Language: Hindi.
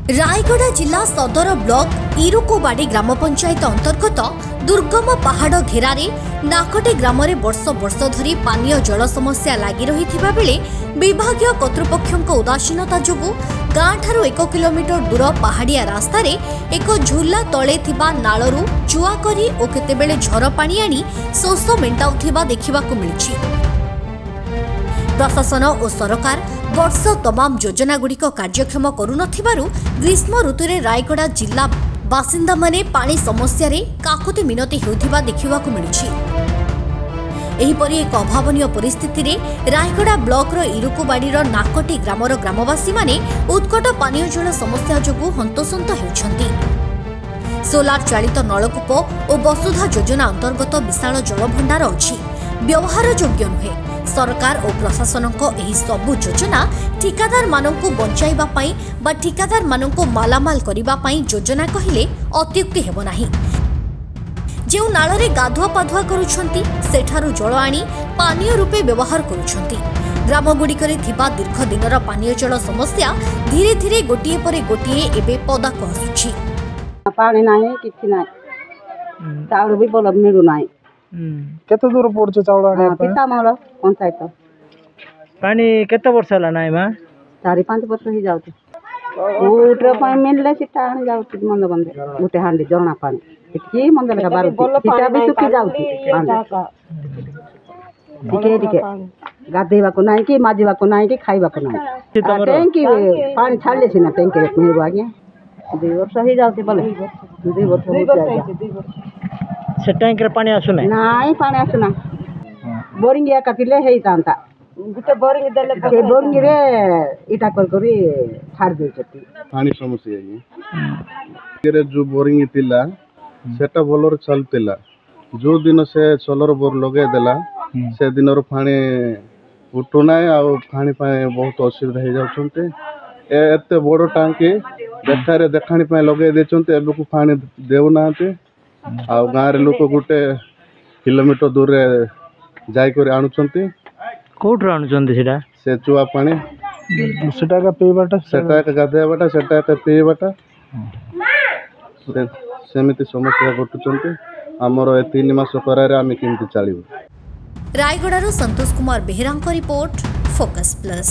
रायगढ़ जिला सदर ब्लॉक इरुकोबाड़ी ग्राम पंचायत अंतर्गत दुर्गम पहाड़ घेरारे नाकटे ग्राम वर्ष वर्ष धरी पानीय जल समस्या लगी रही बेले विभागीय कर्तृपक्षों उदासीनता जोगु गाँ ठारू 1 किलोमीटर दूर पहाड़िया रास्तार एक झूला तले नालू चुआ करी और केतेबेले झर पानी आनी शोष मेंटाउथिबा देखिबाकु मिलुछि। प्रशासन और सरकार वर्ष तमाम योजना गुड़िक कार्यक्षम करुनथिबारु ग्रीष्म ऋतुरे रायगढ़ जिला बासिंदा माने पानी समस्या रे काकुति मिनती हेउथिबा देखिबाकु मिलुछि। एहिपरि एक अभावनीय परिस्थिति रे रायगढ़ ब्लॉक रो इरुकुबाड़ीर नाकटी ग्रामर ग्रामवासी माने उत्कट पानीय जल समस्या जोगु हंतसंत हेउछंती। सोलार चालित नलकूप और वसुधा योजना अंतर्गत विशाल जलभंडार अछि, व्यवहार योग्य नुहे। सरकार और प्रशासन एही सबु योजना ठिकादार माननकु बंचाइबा पई बा ठिकादार माननकु मालामाल करिबा पई योजना कहिले अत्युक्ति हेबो नाही। जेउ नाଳରେ गाधुआ पाधुआ करूछंती सेठारु जल आनी पानीय रूपे व्यवहार करूछंती। ग्रामगुड़िकरे थिबा दीर्घ दिनर पानीय जल समस्या धीरे धीरे गोटिए परे गोटिए एबे पदाको आसुछि। पानी नाही किछि नाही, चाउल भी बोल मिलु नाही। केते दूर पड़छ चाउल आने पे? पितामल पंचायत। पानी केते वर्ष हला नाही मा? 4-5 वर्ष ही जाउछ। उठरे पानी मिलले सिटा आनी जाउछ मंद बंदे गुटे हांडी जणा पानी इतकी मंद लगा बारू सिटा भी सुखी जाउछ। टिके टिके गाधेबा को नाही कि माजीबा को नाही कि खाइबा को नाही। टैंकी पानी छाड़ले सिना टैंकी रे पिबो आगे 2 वर्ष ही जाउछ बोले 2 वर्ष हो जाय। से टैंक रे पानी आसु नाही? नाही पानी आसु ना। बोरिंग या काटिले हेई तांता गुटे बोरिंग देले के बोरिंग रे इटा कर करी छाड़ दे छथि। पानी समस्या है रे जो बोरिंग थिला सेटा बोलर चलतिला। जो दिन से सोलर बोर लगे देला से दिन रो पानी उठु नाही आ पानी पाए बहुत असुविधा हे जाउछन्ते। एते बड़ टांकी देखारे देखाणी पाए लगे देछन्ते एबे को पानी देउ नाते आ गाँव लोक गोटे किलोमीटर दूर जाई कर आणुचंती। कोठ आणुचंती सेटा? से चुआ पानी सेटा का पीबाटा सेटा का गाधेबाटा सेटा का पीबाटा सेमिति समस्या घटुचंती। हमर 3 मास करारे आमे किंतु चलिबो। Raigarh Santosh Kumar Behera report, focus plus.